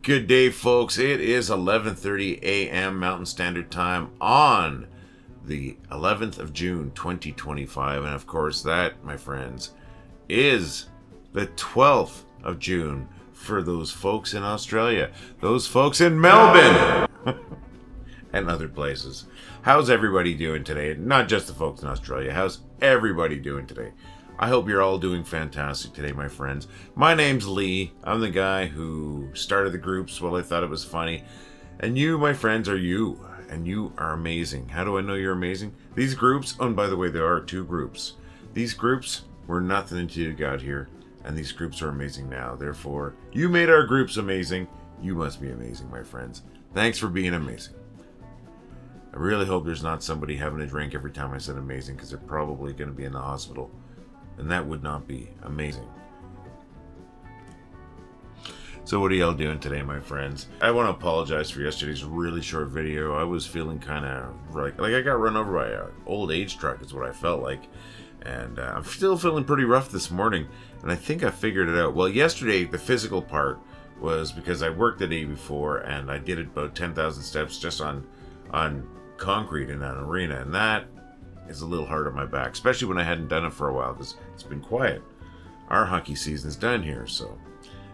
Good day, folks. It is 11:30 a.m. Mountain Standard Time on the 11th of June, 2025. And of course, that, my friends, is the 12th of June for those folks in Australia, those folks in Melbourne, and other places. How's everybody doing today? Not just the folks in Australia. How's everybody doing today? I hope you're all doing fantastic today, my friends. My name's Lee. I'm the guy who started the groups. Well, I thought it was funny. And you, my friends, are you. And you are amazing. How do I know you're amazing? These groups, oh, and by the way, there are two groups. These groups were nothing until you got here. And these groups are amazing now. Therefore, you made our groups amazing. You must be amazing, my friends. Thanks for being amazing. I really hope there's not somebody having a drink every time I said amazing, because they're probably going to be in the hospital. And that would not be amazing. So what are y'all doing today, my friends? I want to apologize for yesterday's really short video. I was feeling kind of like I got run over by an old age truck is what I felt like. And I'm still feeling pretty rough this morning. And I think I figured it out. Well, yesterday, the physical part was because I worked the day before and I did about 10,000 steps just on concrete in an arena. And that is a little hard on my back, especially when I hadn't done it for a while because it's been quiet. Our hockey season's done here, so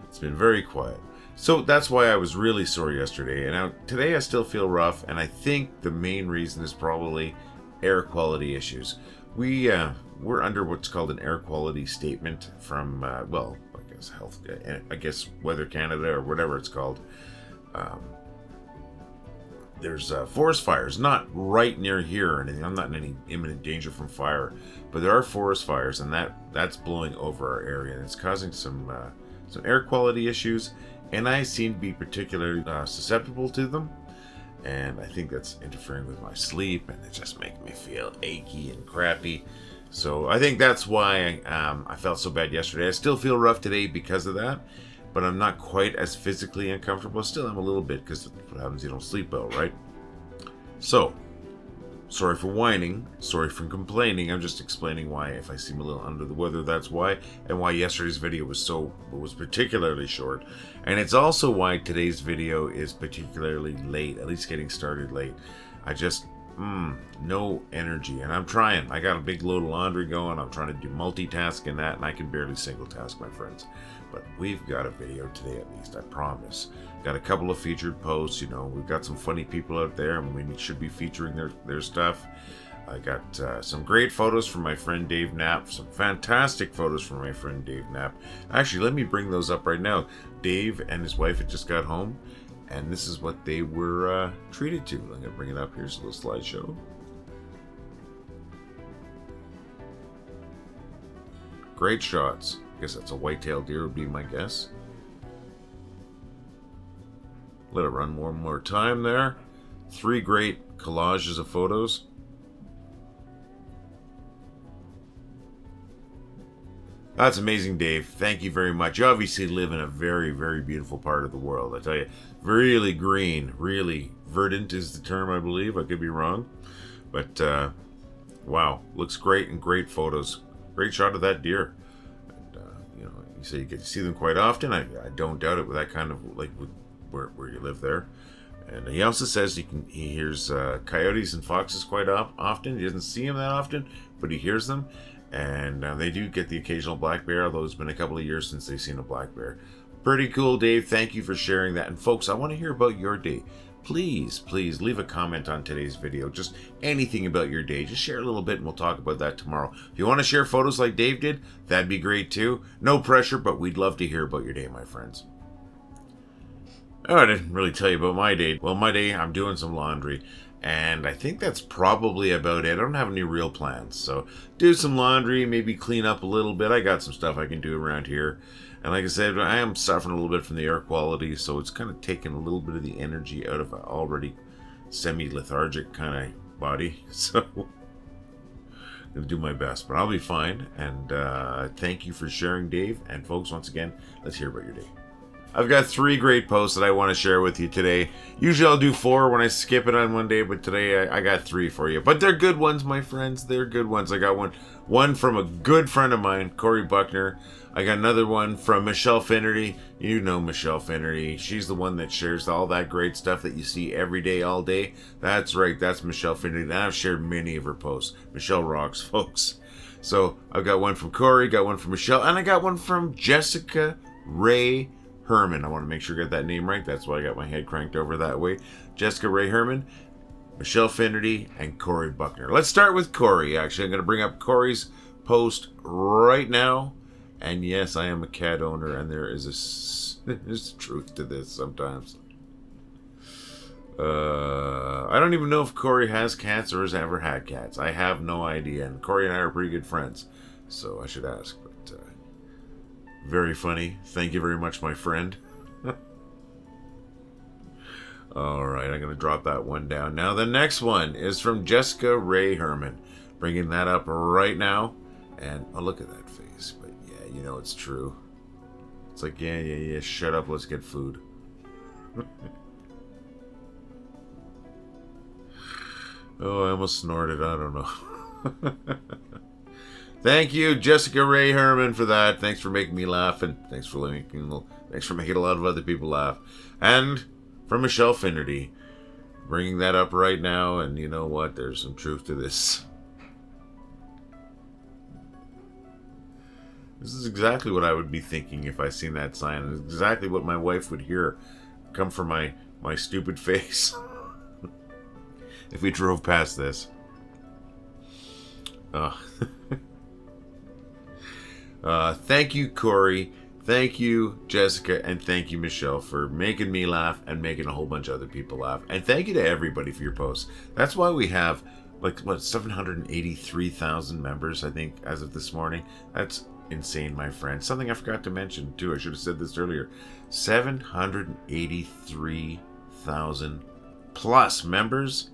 it's been very quiet. So that's why I was really sore yesterday, and now today I still feel rough, and I think the main reason is probably air quality issues. We're under what's called an air quality statement from well, I guess Weather Canada or whatever it's called. There's forest fires, not right near here or anything. I'm not in any imminent danger from fire, but there are forest fires, and that's blowing over our area, and it's causing some air quality issues, and I seem to be particularly susceptible to them, and I think that's interfering with my sleep, and it just makes me feel achy and crappy. So I think that's why I felt so bad yesterday. I still feel rough today because of that. But I'm not quite as physically uncomfortable. Still, I'm a little bit, because that's what happens, you don't sleep well, right? So, sorry for whining, sorry for complaining. I'm just explaining why, if I seem a little under the weather, that's why, and why yesterday's video was particularly short. And it's also why today's video is particularly late, at least getting started late. I just, no energy, and I'm trying. I got a big load of laundry going. I'm trying to do multitask in that, and I can barely single task, my friends. But we've got a video today, at least, I promise. Got a couple of featured posts, we've got some funny people out there, and we should be featuring their stuff. I got some great photos from my friend Dave Knapp, some fantastic photos from my friend Dave Knapp. Actually, let me bring those up right now. Dave and his wife had just got home, and this is what they were treated to. I'm going to bring it up. Here's a little slideshow. Great shots. I guess that's a white-tailed deer would be my guess. Let it run one more time there. 3 great collages of photos. That's amazing, Dave. Thank you very much. You obviously live in a very, very beautiful part of the world. I tell you, really green, really verdant is the term, I believe. I could be wrong. But, wow, looks great and great photos. Great shot of that deer. You say you get to see them quite often. I don't doubt it with that kind of, like, with where you live there. And he also says he hears coyotes and foxes quite often. He doesn't see them that often, but he hears them. And they do get the occasional black bear, although it's been a couple of years since they've seen a black bear. Pretty cool, Dave. Thank you for sharing that. And folks, I want to hear about your day. Please leave a comment on today's video. Just anything about your day. Just share a little bit and we'll talk about that tomorrow. If you want to share photos like Dave did, that'd be great too. No pressure, but we'd love to hear about your day, my friends. Oh, I didn't really tell you about my day. Well, my day, I'm doing some laundry. And I think that's probably about it. I don't have any real plans. So do some laundry, maybe clean up a little bit. I got some stuff I can do around here. And like I said, I am suffering a little bit from the air quality, so it's kind of taking a little bit of the energy out of an already semi-lethargic kind of body. So I'm going to do my best, but I'll be fine. And thank you for sharing, Dave. And folks, once again, let's hear about your day. I've got 3 great posts that I want to share with you today. Usually I'll do 4 when I skip it on one day, but today I got 3 for you. But they're good ones, my friends. They're good ones. I got one from a good friend of mine, Corey Buckner. I got another one from Michelle Finnerty. You know Michelle Finnerty. She's the one that shares all that great stuff that you see every day, all day. That's right. That's Michelle Finnerty. And I've shared many of her posts. Michelle rocks, folks. So I've got one from Corey, got one from Michelle, and I got one from Jessica Ray Herrman. I want to make sure I get that name right. That's why I got my head cranked over that way. Jessica Ray Herrman, Michelle Finnerty, and Corey Buckner. Let's start with Corey. Actually, I'm going to bring up Corey's post right now. And yes, I am a cat owner, and there's truth to this sometimes. I don't even know if Corey has cats or has ever had cats. I have no idea. And Corey and I are pretty good friends, so I should ask. But very funny. Thank you very much, my friend. All right, I'm going to drop that one down. Now, the next one is from Jessica Ray Herrman. Bringing that up right now. And, oh, look at that face. But, yeah, you know it's true. It's like, yeah, shut up, let's get food. Oh, I almost snorted. I don't know. Thank you, Jessica Ray Herrman, for that. Thanks for making me laugh, and thanks for making a lot of other people laugh. And from Michelle Finnerty, bringing that up right now. And you know what? There's some truth to this. This is exactly what I would be thinking if I seen that sign. It's exactly what my wife would hear come from my stupid face if we drove past this. Thank you, Corey. Thank you, Jessica, and thank you, Michelle, for making me laugh and making a whole bunch of other people laugh. And thank you to everybody for your posts. That's why we have, 783,000 members, I think, as of this morning. That's insane, my friend. Something I forgot to mention, too. I should have said this earlier. 783,000 plus members.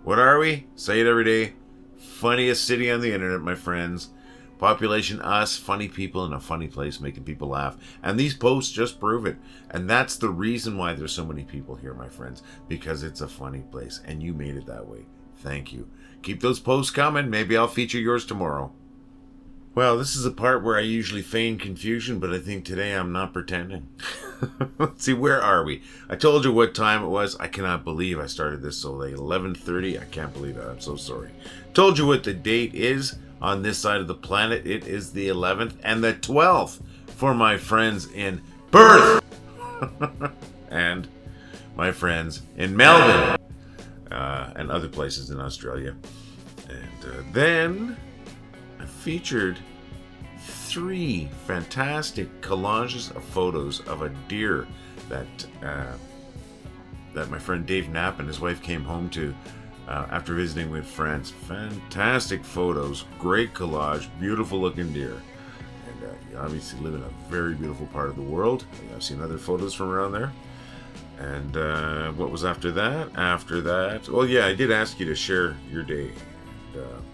What are we? Say it every day. Funniest city on the internet, my friends. Population, us, funny people in a funny place making people laugh. And these posts just prove it. And that's the reason why there's so many people here, my friends. Because it's a funny place. And you made it that way. Thank you. Keep those posts coming. Maybe I'll feature yours tomorrow. Well, this is a part where I usually feign confusion, but I think today I'm not pretending. Let's see, where are we? I told you what time it was. I cannot believe I started this so late. 11:30. I can't believe it. I'm so sorry. Told you what the date is. On this side of the planet, it is the 11th and the 12th for my friends in Perth and my friends in Melbourne and other places in Australia. And then I featured 3 fantastic collages of photos of a deer that my friend Dave Knapp and his wife came home to after visiting with friends. Fantastic photos, great collage, beautiful looking deer. And you obviously live in a very beautiful part of the world. I've seen other photos from around there. And what was after that? After that, well, yeah, I did ask you to share your day. And,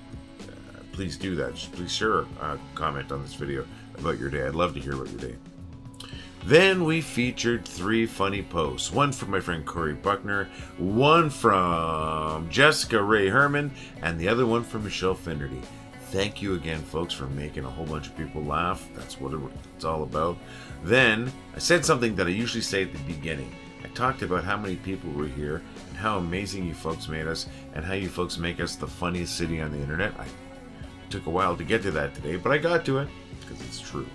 please do that. Please share a comment on this video about your day. I'd love to hear about your day. Then we featured 3 funny posts. One from my friend Corey Buckner, one from Jessica Ray Herrman, and the other one from Michelle Finnerty. Thank you again, folks, for making a whole bunch of people laugh. That's what it's all about. Then I said something that I usually say at the beginning. I talked about how many people were here and how amazing you folks made us and how you folks make us the funniest city on the internet. I took a while to get to that today, but I got to it because it's true.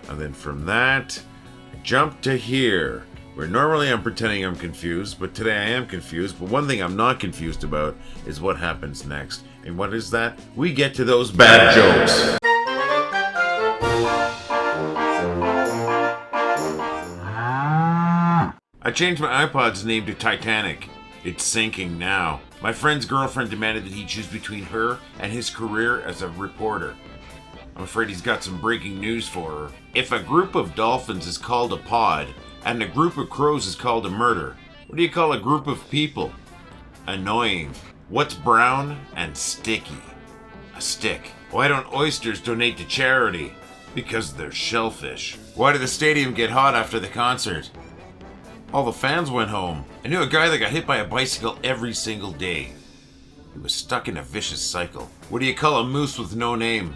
And then from that, jump to here, where normally I'm pretending I'm confused, but today I am confused. But one thing I'm not confused about is what happens next. And what is that? We get to those bad jokes. I changed my iPod's name to Titanic. It's sinking now. My friend's girlfriend demanded that he choose between her and his career as a reporter. I'm afraid he's got some breaking news for her. If a group of dolphins is called a pod, and a group of crows is called a murder, what do you call a group of people? Annoying. What's brown and sticky? A stick. Why don't oysters donate to charity? Because they're shellfish. Why did the stadium get hot after the concert? All the fans went home. I knew a guy that got hit by a bicycle every single day. He was stuck in a vicious cycle. What do you call a moose with no name?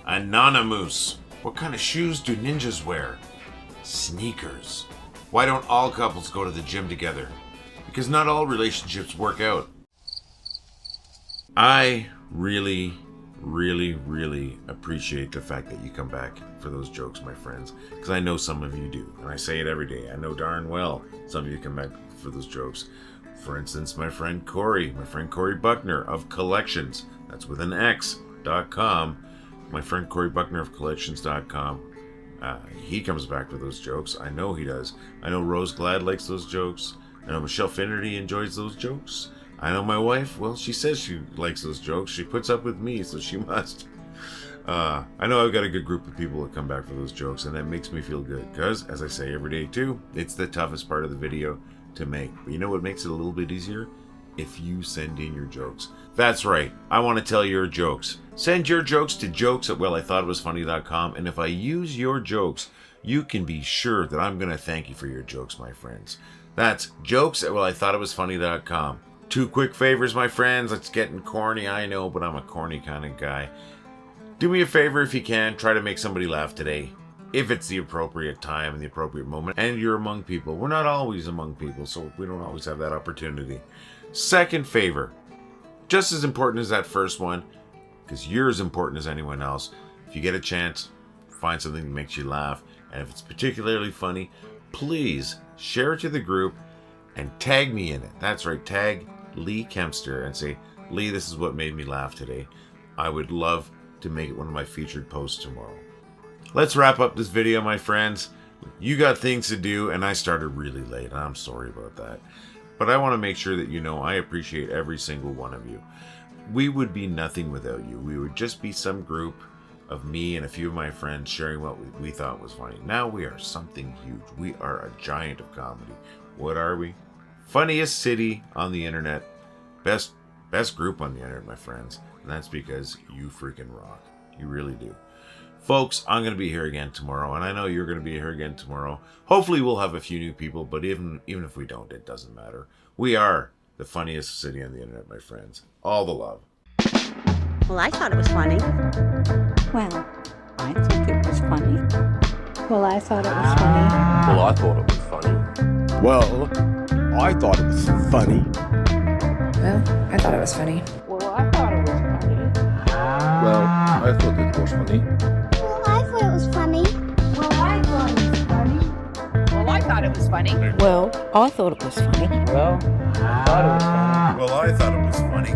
A nana-moose. What kind of shoes do ninjas wear? Sneakers. Why don't all couples go to the gym together? Because not all relationships work out. I really appreciate the fact that you come back for those jokes, my friends, because I know some of you do, and I say it every day. I know darn well some of you come back for those jokes. For instance, my friend Corey Buckner of Collections, that's with an X.com. My friend Corey Buckner of Collections.com, he comes back with those jokes. I know he does. I know Rose Glad likes those jokes. I know Michelle Finnerty enjoys those jokes. I know my wife, well, she says she likes those jokes. She puts up with me, so she must. I know I've got a good group of people that come back for those jokes, and that makes me feel good. Because, as I say every day too, it's the toughest part of the video to make. But you know what makes it a little bit easier? If you send in your jokes. That's right, I want to tell your jokes. Send your jokes to jokes@wellithoughitwasfunny.com, and if I use your jokes, you can be sure that I'm going to thank you for your jokes, my friends. That's jokes@wellithoughitwasfunny.com. 2 quick favors, my friends. It's getting corny, I know, but I'm a corny kind of guy. Do me a favor if you can. Try to make somebody laugh today. If it's the appropriate time and the appropriate moment, and you're among people. We're not always among people, so we don't always have that opportunity. Second favor, just as important as that first one, because you're as important as anyone else. If you get a chance, find something that makes you laugh, and if it's particularly funny, please share it to the group and tag me in it. That's right, tag Lee Kempster and say, Lee, this is what made me laugh today. I would love to make it one of my featured posts tomorrow. Let's wrap up this video, my friends. You got things to do, and I started really late. I'm sorry about that. But I want to make sure that you know I appreciate every single one of you. We would be nothing without you. We would just be some group of me and a few of my friends sharing what we thought was funny. Now we are something huge. We are a giant of comedy. What are we? Funniest city on the internet. Best group on the internet, my friends. And that's because you freaking rock. You really do. Folks, I'm going to be here again tomorrow, and I know you're going to be here again tomorrow. Hopefully we'll have a few new people, but even if we don't, it doesn't matter. We are the funniest city on the internet, my friends. All the love. Well, I thought it was funny. Well, I think it was funny. Well, I thought it was funny. Well, I thought it was funny. Well, I thought it was funny. Well, I thought it was funny. Well, I thought it was funny. Well, I thought it was funny. Well, I thought it was funny. Well, I thought it was funny. Well, I thought it was funny. Well, I thought it was funny. Well, I thought it was funny. Well, I thought it was funny.